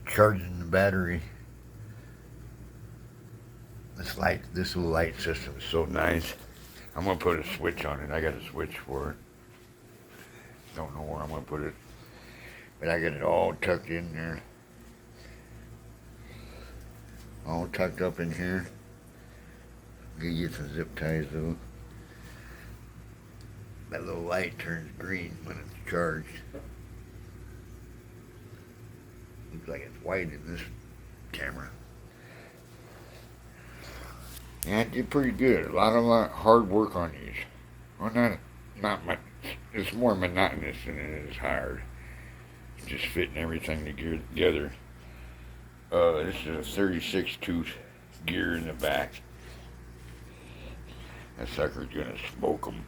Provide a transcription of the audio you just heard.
charging the battery. This little light system is so nice. I'm gonna put a switch on it. I got a switch for it. Don't know where I'm gonna put it, but I got it all tucked in there. All tucked up in here. Gotta get some zip ties though. That little light turns green when it's charged. Looks like it's white in this camera. Yeah, I did pretty good. A lot of hard work on these. Well, not much. It's more monotonous than it is hard. Just fitting everything together. This is a 36 tooth gear in the back. That sucker's gonna smoke them.